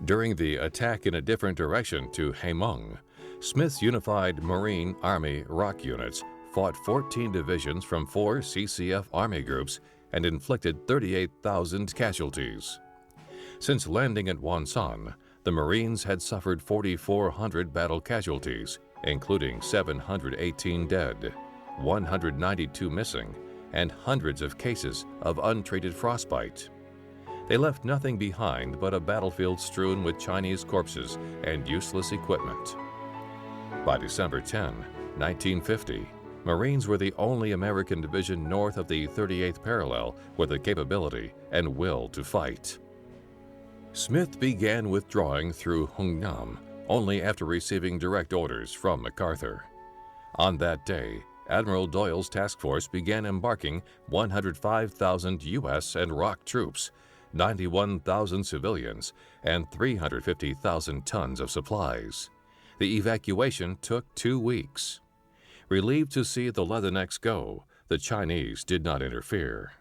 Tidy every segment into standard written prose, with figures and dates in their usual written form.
During the attack in a different direction to Hamhung, Smith's Unified Marine Army ROC units fought 14 divisions from 4 CCF Army groups and inflicted 38,000 casualties. Since landing at Wonsan, the Marines had suffered 4,400 battle casualties, including 718 dead, 192 missing, and hundreds of cases of untreated frostbite. They left nothing behind but a battlefield strewn with Chinese corpses and useless equipment. By December 10, 1950, Marines were the only American division north of the 38th parallel with the capability and will to fight. Smith began withdrawing through Hungnam only after receiving direct orders from MacArthur. On that day, Admiral Doyle's task force began embarking 105,000 U.S. and ROC troops, 91,000 civilians, and 350,000 tons of supplies. The evacuation took 2 weeks. Relieved to see the Leathernecks go, the Chinese did not interfere.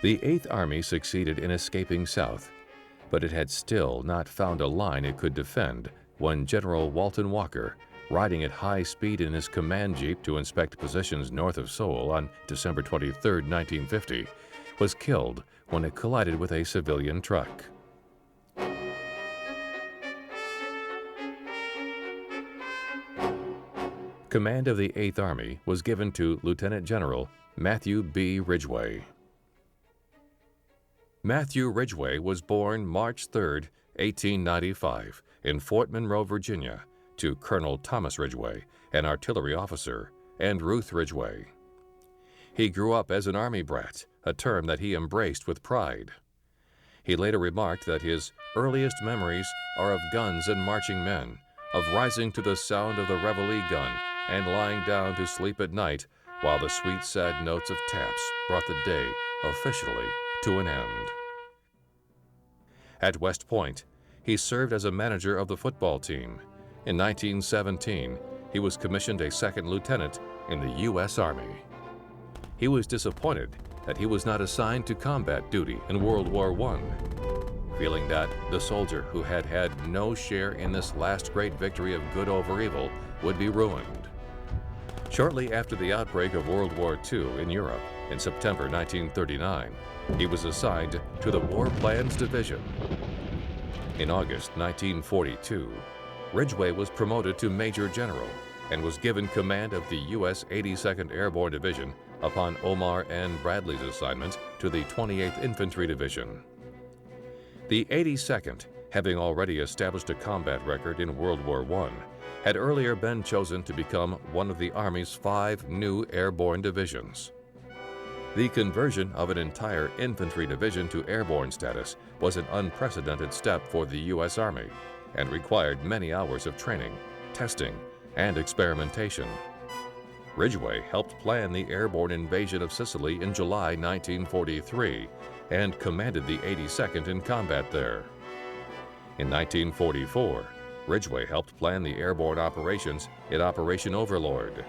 The 8th Army succeeded in escaping south, but it had still not found a line it could defend when General Walton Walker, riding at high speed in his command jeep to inspect positions north of Seoul on December 23, 1950, was killed when it collided with a civilian truck. Command of the 8th Army was given to Lieutenant General Matthew B. Ridgway. Matthew Ridgway was born March 3, 1895, in Fort Monroe, Virginia, to Colonel Thomas Ridgway, an artillery officer, and Ruth Ridgway. He grew up as an Army brat, a term that he embraced with pride. He later remarked that his earliest memories are of guns and marching men, of rising to the sound of the reveille gun and lying down to sleep at night while the sweet, sad notes of taps brought the day officially to an end. At West Point, he served as a manager of the football team. In 1917, he was commissioned a second lieutenant in the U.S. Army. He was disappointed that he was not assigned to combat duty in World War I, feeling that the soldier who had had no share in this last great victory of good over evil would be ruined. Shortly after the outbreak of World War II in Europe in September 1939, he was assigned to the War Plans Division. In August 1942, Ridgway was promoted to Major General and was given command of the U.S. 82nd Airborne Division upon Omar N. Bradley's assignment to the 28th Infantry Division. The 82nd, having already established a combat record in World War I, had earlier been chosen to become one of the Army's 5 new airborne divisions. The conversion of an entire infantry division to airborne status was an unprecedented step for the U.S. Army and required many hours of training, testing, and experimentation. Ridgway helped plan the airborne invasion of Sicily in July 1943 and commanded the 82nd in combat there. In 1944, Ridgway helped plan the airborne operations in Operation Overlord.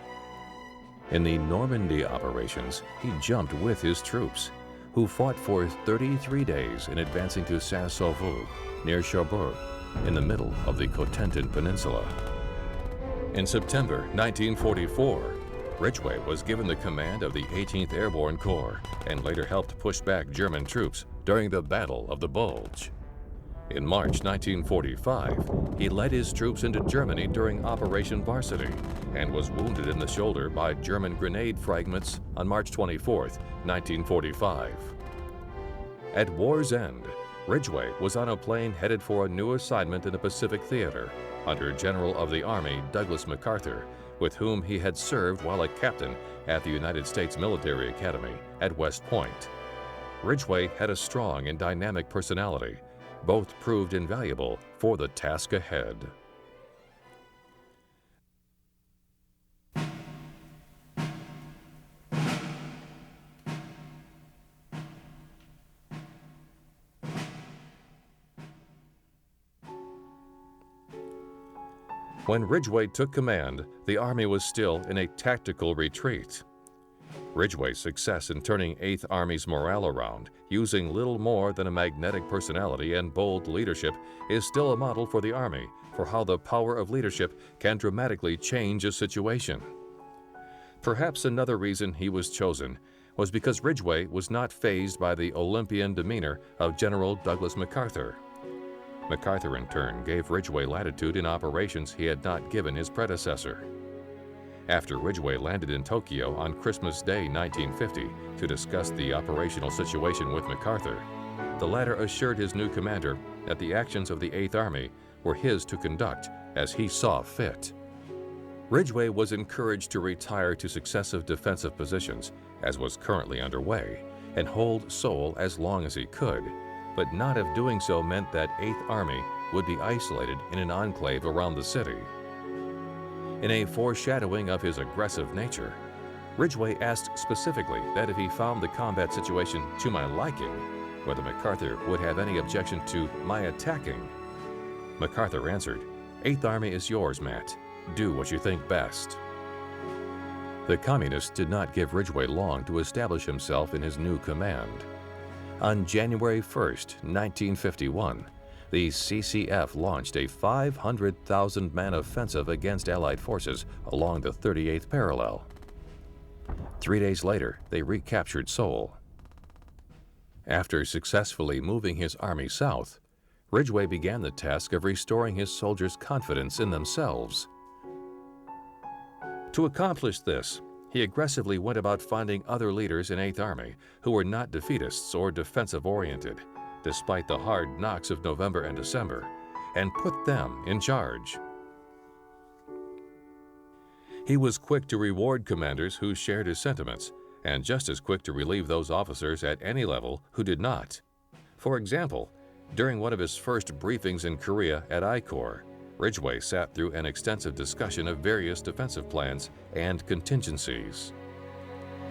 In the Normandy operations, he jumped with his troops, who fought for 33 days in advancing to Saint-Sauveur, near Cherbourg, in the middle of the Cotentin Peninsula. In September 1944, Ridgway was given the command of the 18th Airborne Corps and later helped push back German troops during the Battle of the Bulge. In March 1945, he led his troops into Germany during Operation Varsity and was wounded in the shoulder by German grenade fragments on March 24, 1945. At war's end, Ridgway was on a plane headed for a new assignment in the Pacific Theater under General of the Army Douglas MacArthur, with whom he had served while a captain at the United States Military Academy at West Point. Ridgway had a strong and dynamic personality. Both proved invaluable for the task ahead. When Ridgway took command, the Army was still in a tactical retreat. Ridgway's success in turning 8th Army's morale around, using little more than a magnetic personality and bold leadership, is still a model for the Army for how the power of leadership can dramatically change a situation. Perhaps another reason he was chosen was because Ridgway was not fazed by the Olympian demeanor of General Douglas MacArthur. MacArthur, in turn, gave Ridgway latitude in operations he had not given his predecessor. After Ridgway landed in Tokyo on Christmas Day 1950 to discuss the operational situation with MacArthur, the latter assured his new commander that the actions of the 8th Army were his to conduct as he saw fit. Ridgway was encouraged to retire to successive defensive positions, as was currently underway, and hold Seoul as long as he could, but not if doing so meant that 8th Army would be isolated in an enclave around the city. In a foreshadowing of his aggressive nature, Ridgway asked specifically that if he found the combat situation to my liking, whether MacArthur would have any objection to my attacking. MacArthur answered, "8th Army is yours, Matt. Do what you think best." The Communists did not give Ridgway long to establish himself in his new command. On January 1st, 1951, the CCF launched a 500,000-man offensive against Allied forces along the 38th parallel. 3 days later, they recaptured Seoul. After successfully moving his army south, Ridgway began the task of restoring his soldiers' confidence in themselves. To accomplish this, he aggressively went about finding other leaders in 8th Army who were not defeatists or defensive-oriented, despite the hard knocks of November and December, and put them in charge. He was quick to reward commanders who shared his sentiments, and just as quick to relieve those officers at any level who did not. For example, during one of his first briefings in Korea at I Corps, Ridgway sat through an extensive discussion of various defensive plans and contingencies.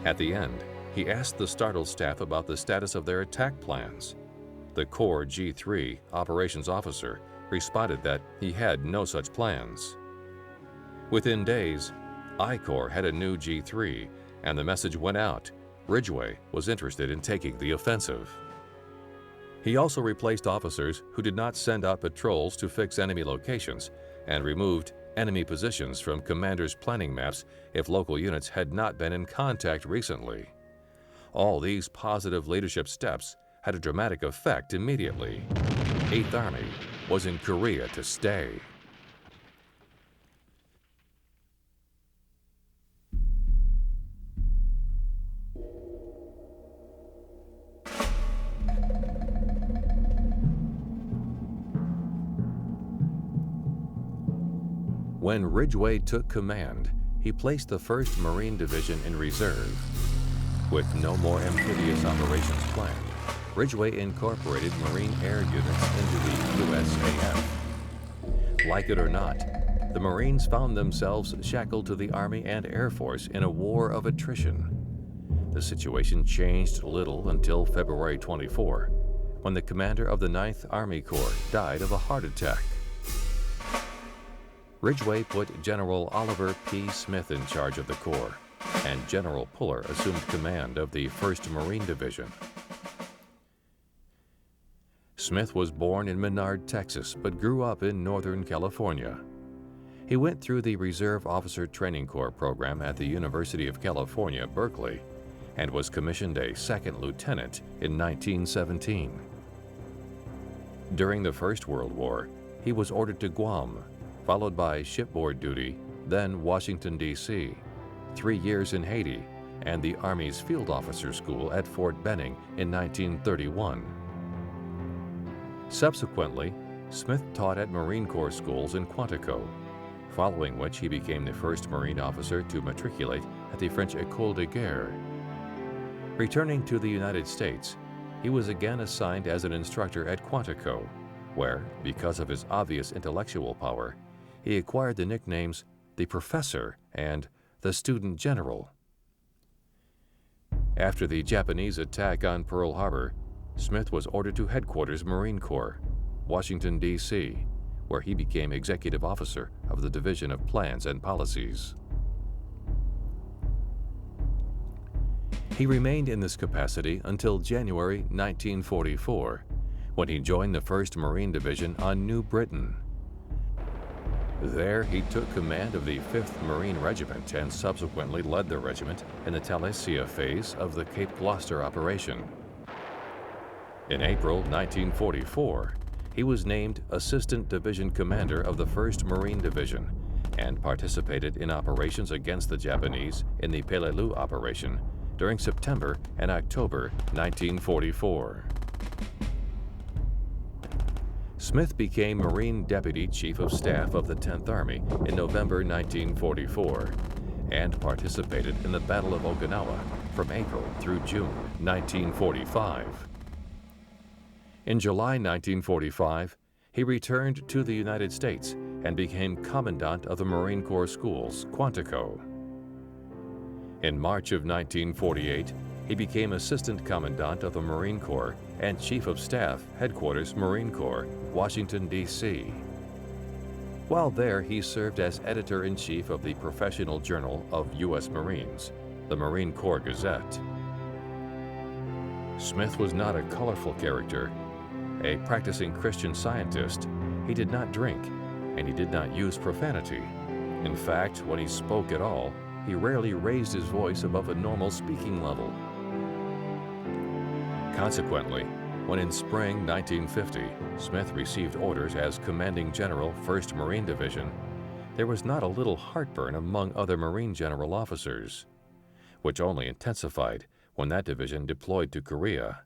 At the end, he asked the startled staff about the status of their attack plans. The Corps G3 operations officer responded that he had no such plans. Within days, I Corps had a new G3, and the message went out: Ridgway was interested in taking the offensive. He also replaced officers who did not send out patrols to fix enemy locations and removed enemy positions from commanders' planning maps if local units had not been in contact recently. All these positive leadership steps had a dramatic effect immediately. 8th Army was in Korea to stay. When Ridgway took command, he placed the 1st Marine Division in reserve. With no more amphibious operations planned, Ridgway incorporated Marine air units into the USAF. Like it or not, the Marines found themselves shackled to the Army and Air Force in a war of attrition. The situation changed little until February 24, when the commander of the 9th Army Corps died of a heart attack. Ridgway put General Oliver P. Smith in charge of the Corps, and General Puller assumed command of the 1st Marine Division. Smith was born in Menard, Texas, but grew up in Northern California. He went through the Reserve Officer Training Corps program at the University of California, Berkeley, and was commissioned a 2nd lieutenant in 1917. During the First World War, he was ordered to Guam, followed by shipboard duty, then Washington, D.C., 3 years in Haiti, and the Army's Field Officer School at Fort Benning in 1931. Subsequently, Smith taught at Marine Corps schools in Quantico, following which he became the first Marine officer to matriculate at the French École de Guerre. Returning to the United States, he was again assigned as an instructor at Quantico, where, because of his obvious intellectual power, he acquired the nicknames the Professor and the Student General. After the Japanese attack on Pearl Harbor, Smith was ordered to Headquarters Marine Corps, Washington, D.C., where he became executive officer of the Division of Plans and Policies. He remained in this capacity until January 1944, when he joined the 1st Marine Division on New Britain. There, he took command of the 5th Marine Regiment and subsequently led the regiment in the Talicia phase of the Cape Gloucester operation. In April 1944, he was named Assistant Division Commander of the 1st Marine Division and participated in operations against the Japanese in the Peleliu operation during September and October 1944. Smith became Marine Deputy Chief of Staff of the 10th Army in November 1944 and participated in the Battle of Okinawa from April through June 1945. In July 1945, he returned to the United States and became Commandant of the Marine Corps Schools, Quantico. In March of 1948, he became Assistant Commandant of the Marine Corps and Chief of Staff, Headquarters Marine Corps, Washington, D.C. While there, he served as Editor-in-Chief of the Professional Journal of U.S. Marines, the Marine Corps Gazette. Smith was not a colorful character. A practicing Christian Scientist, he did not drink, and he did not use profanity. In fact, when he spoke at all, he rarely raised his voice above a normal speaking level. Consequently, when in spring 1950, Smith received orders as Commanding General 1st Marine Division, there was not a little heartburn among other Marine general officers, which only intensified when that division deployed to Korea.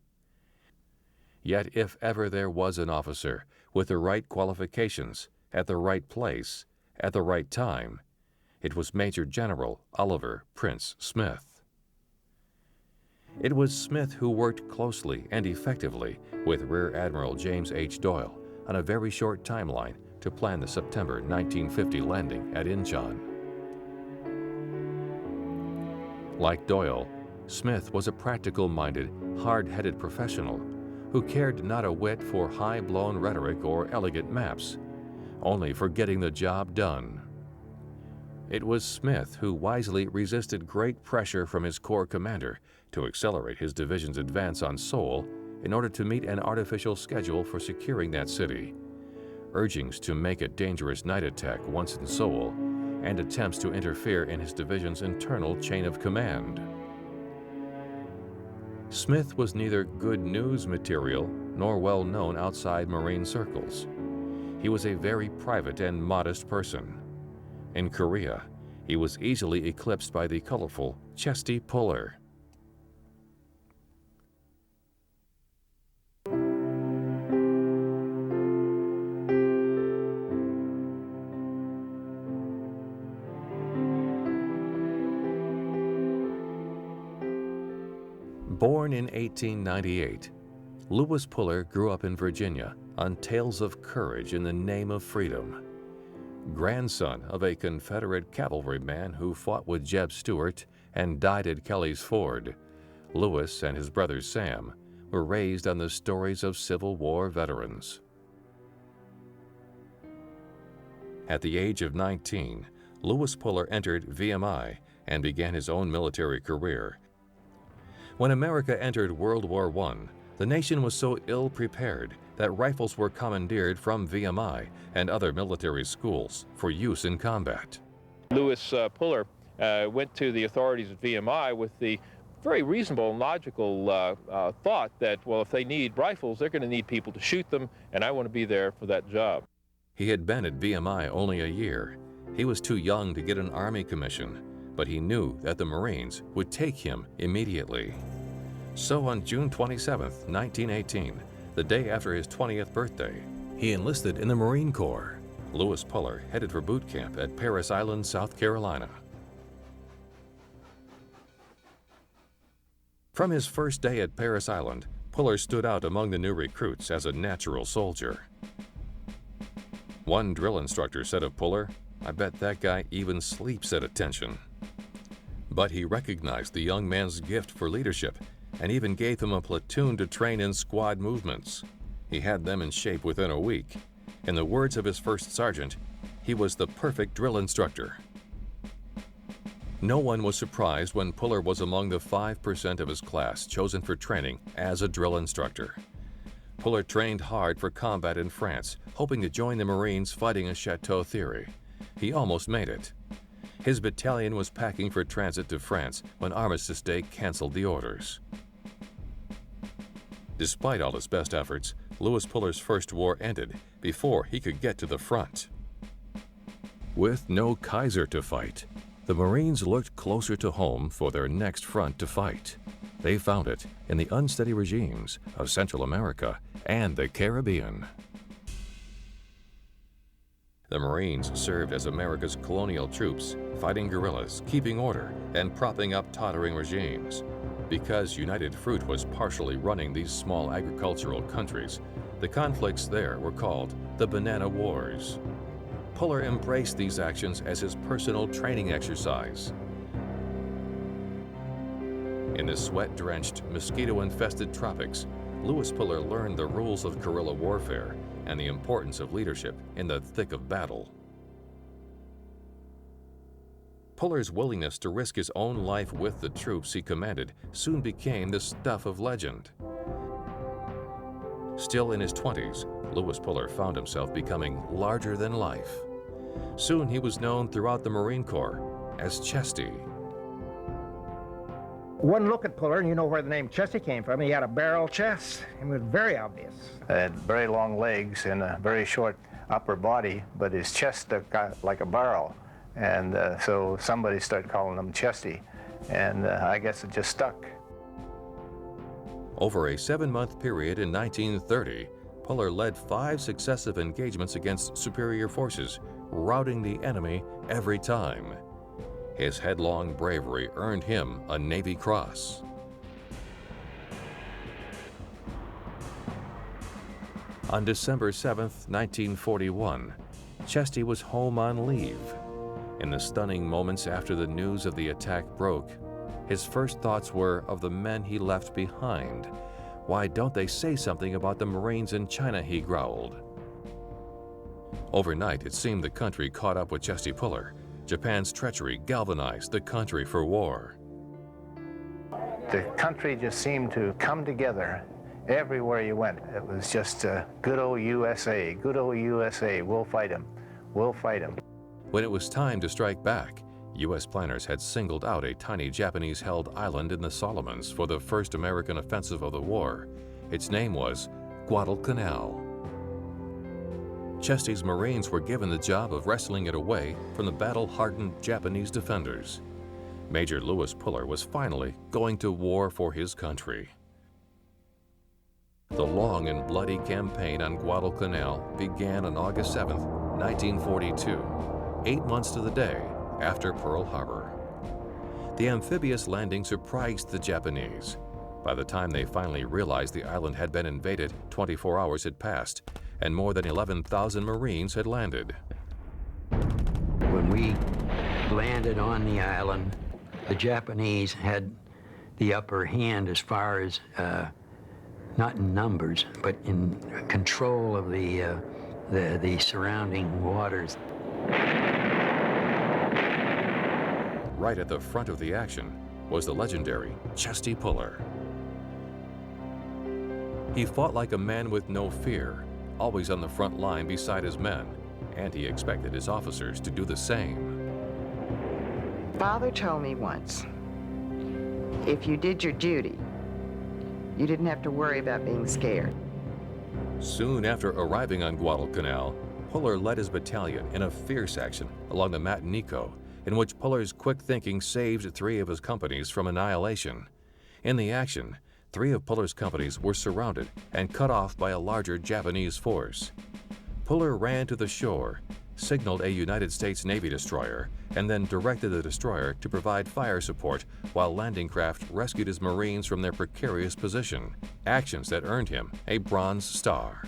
Yet if ever there was an officer with the right qualifications, at the right place, at the right time, it was Major General Oliver Prince Smith. It was Smith who worked closely and effectively with Rear Admiral James H. Doyle on a very short timeline to plan the September 1950 landing at Incheon. Like Doyle, Smith was a practical-minded, hard-headed professional who cared not a whit for high-blown rhetoric or elegant maps, only for getting the job done. It was Smith who wisely resisted great pressure from his Corps commander to accelerate his division's advance on Seoul in order to meet an artificial schedule for securing that city, urgings to make a dangerous night attack once in Seoul, and attempts to interfere in his division's internal chain of command. Smith was neither good news material nor well known outside Marine circles. He was a very private and modest person. In Korea, he was easily eclipsed by the colorful Chesty Puller. Born in 1898, Lewis Puller grew up in Virginia on tales of courage in the name of freedom. Grandson of a Confederate cavalryman who fought with Jeb Stuart and died at Kelly's Ford, Lewis and his brother Sam were raised on the stories of Civil War veterans. At the age of 19, Lewis Puller entered VMI and began his own military career. When America entered World War I, the nation was so ill-prepared that rifles were commandeered from VMI and other military schools for use in combat. Lewis Puller went to the authorities at VMI with the very reasonable and logical thought that, well, if they need rifles, they're going to need people to shoot them, and I want to be there for that job. He had been at VMI only a year. He was too young to get an Army commission, but he knew that the Marines would take him immediately. So on June 27, 1918, the day after his 20th birthday, he enlisted in the Marine Corps. Lewis Puller headed for boot camp at Parris Island, South Carolina. From his first day at Parris Island, Puller stood out among the new recruits as a natural soldier. One drill instructor said of Puller, "I bet that guy even sleeps at attention." But he recognized the young man's gift for leadership and even gave him a platoon to train in squad movements. He had them in shape within a week. In the words of his first sergeant, he was the perfect drill instructor. No one was surprised when Puller was among the 5% of his class chosen for training as a drill instructor. Puller trained hard for combat in France, hoping to join the Marines fighting in Chateau Thierry. He almost made it. His battalion was packing for transit to France when Armistice Day canceled the orders. Despite all his best efforts, Louis Puller's first war ended before he could get to the front. With no Kaiser to fight, the Marines looked closer to home for their next front to fight. They found it in the unsteady regimes of Central America and the Caribbean. The Marines served as America's colonial troops, fighting guerrillas, keeping order, and propping up tottering regimes. Because United Fruit was partially running these small agricultural countries, the conflicts there were called the Banana Wars. Puller embraced these actions as his personal training exercise. In the sweat-drenched, mosquito-infested tropics, Louis Puller learned the rules of guerrilla warfare and the importance of leadership in the thick of battle. Puller's willingness to risk his own life with the troops he commanded soon became the stuff of legend. Still in his 20s, Louis Puller found himself becoming larger than life. Soon he was known throughout the Marine Corps as Chesty. One look at Puller and you know where the name Chesty came from. He had a barrel chest. It was very obvious. He had very long legs and a very short upper body, but his chest stuck out like a barrel. And so somebody started calling him Chesty, and I guess it just stuck. Over a 7-month period in 1930, Puller led 5 successive engagements against superior forces, routing the enemy every time. His headlong bravery earned him a Navy Cross. On December 7, 1941, Chesty was home on leave. In the stunning moments after the news of the attack broke, his first thoughts were of the men he left behind. Why don't they say something about the Marines in China, he growled. Overnight, it seemed the country caught up with Chesty Puller. Japan's treachery galvanized the country for war. The country just seemed to come together everywhere you went. It was just good old USA, good old USA, we'll fight him, we'll fight him. When it was time to strike back, U.S. planners had singled out a tiny Japanese-held island in the Solomons for the first American offensive of the war. Its name was Guadalcanal. Chesty's Marines were given the job of wresting it away from the battle-hardened Japanese defenders. Major Louis Puller was finally going to war for his country. The long and bloody campaign on Guadalcanal began on August 7, 1942, 8 months to the day after Pearl Harbor. The amphibious landing surprised the Japanese. By the time they finally realized the island had been invaded, 24 hours had passed, and more than 11,000 Marines had landed. When we landed on the island, the Japanese had the upper hand as far as, not in numbers, but in control of the surrounding waters. Right at the front of the action was the legendary Chesty Puller. He fought like a man with no fear, always on the front line beside his men, and he expected his officers to do the same. Father told me once, if you did your duty, you didn't have to worry about being scared. Soon after arriving on Guadalcanal, Puller led his battalion in a fierce action along the Matanico, in which Puller's quick thinking saved 3 of his companies from annihilation. In the action, 3 of Puller's companies were surrounded and cut off by a larger Japanese force. Puller ran to the shore, signaled a United States Navy destroyer, and then directed the destroyer to provide fire support while landing craft rescued his Marines from their precarious position, actions that earned him a Bronze Star.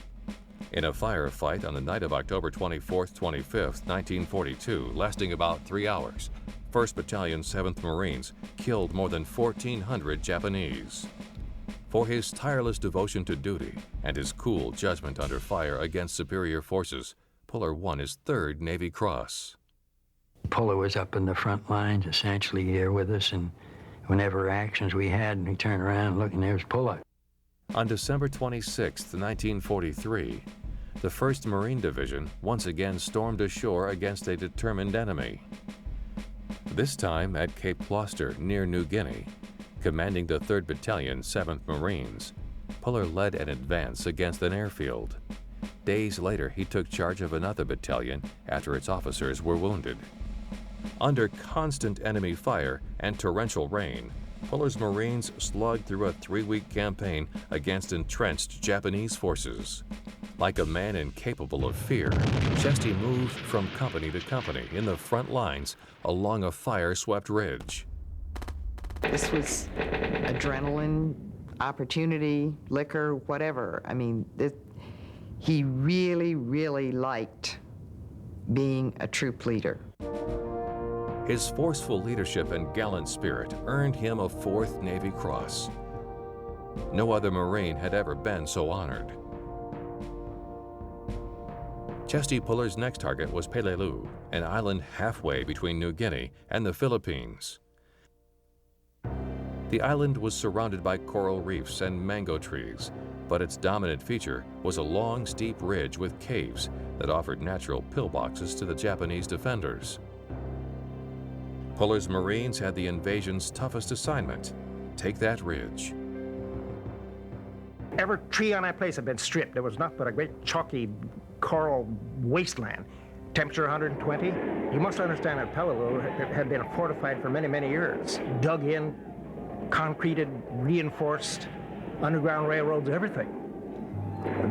In a firefight on the night of October 24th, 25th, 1942, lasting about 3 hours, 1st Battalion, 7th Marines killed more than 1,400 Japanese. For his tireless devotion to duty and his cool judgment under fire against superior forces, Puller won his 3rd Navy Cross. Puller was up in the front lines, essentially here with us, and whenever actions we had, and we turned around and looked, and there's Puller. On December 26, 1943, the 1st Marine Division once again stormed ashore against a determined enemy. This time at Cape Gloucester, near New Guinea, commanding the 3rd Battalion, 7th Marines, Puller led an advance against an airfield. Days later, he took charge of another battalion after its officers were wounded. Under constant enemy fire and torrential rain, Puller's Marines slugged through a 3-week campaign against entrenched Japanese forces. Like a man incapable of fear, Chesty moved from company to company in the front lines along a fire-swept ridge. This was adrenaline, opportunity, liquor, whatever. I mean, he really, really liked being a troop leader. His forceful leadership and gallant spirit earned him a 4th Navy Cross. No other Marine had ever been so honored. Chesty Puller's next target was Peleliu, an island halfway between New Guinea and the Philippines. The island was surrounded by coral reefs and mango trees, but its dominant feature was a long, steep ridge with caves that offered natural pillboxes to the Japanese defenders. Puller's Marines had the invasion's toughest assignment: take that ridge. Every tree on that place had been stripped. There was nothing but a great chalky coral wasteland. Temperature 120. You must understand that Peleliu had been fortified for many, many years. Dug in, concreted, reinforced, underground railroads, everything.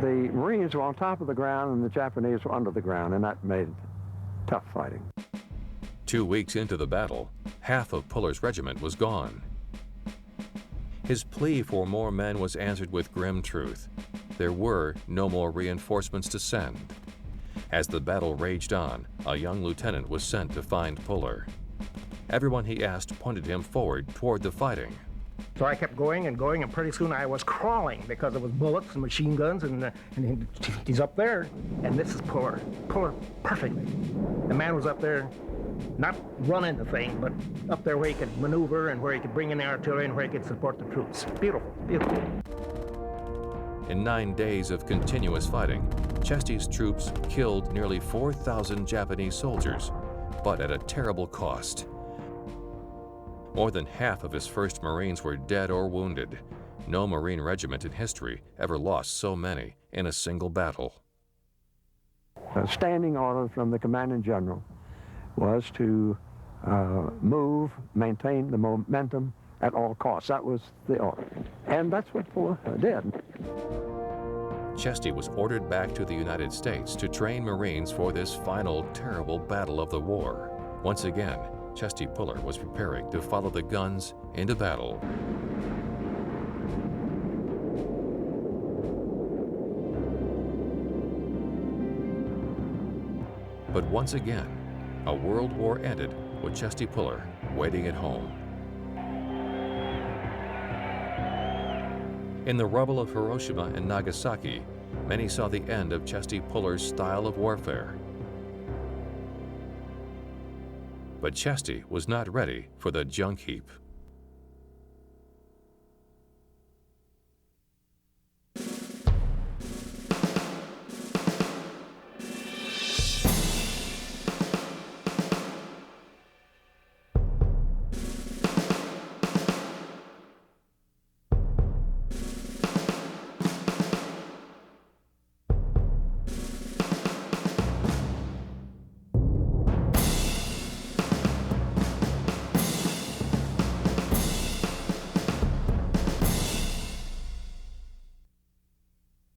The Marines were on top of the ground and the Japanese were under the ground, and that made tough fighting. 2 weeks into the battle, half of Puller's regiment was gone. His plea for more men was answered with grim truth. There were no more reinforcements to send. As the battle raged on, a young lieutenant was sent to find Puller. Everyone he asked pointed him forward toward the fighting. So I kept going, and pretty soon I was crawling because there was bullets and machine guns, and he's up there, and this is Puller. Puller perfectly. The man was up there, not running the thing, but up there where he could maneuver and where he could bring in the artillery and where he could support the troops. Beautiful, beautiful. In 9 days of continuous fighting, Chesty's troops killed nearly 4,000 Japanese soldiers, but at a terrible cost. More than half of his 1st Marines were dead or wounded. No Marine regiment in history ever lost so many in a single battle. A standing order from the commanding general was to maintain the momentum at all costs. That was the order. And that's what Puller did. Chesty was ordered back to the United States to train Marines for this final terrible battle of the war. Once again, Chesty Puller was preparing to follow the guns into battle. But once again, a world war ended with Chesty Puller waiting at home. In the rubble of Hiroshima and Nagasaki, many saw the end of Chesty Puller's style of warfare. But Chesty was not ready for the junk heap.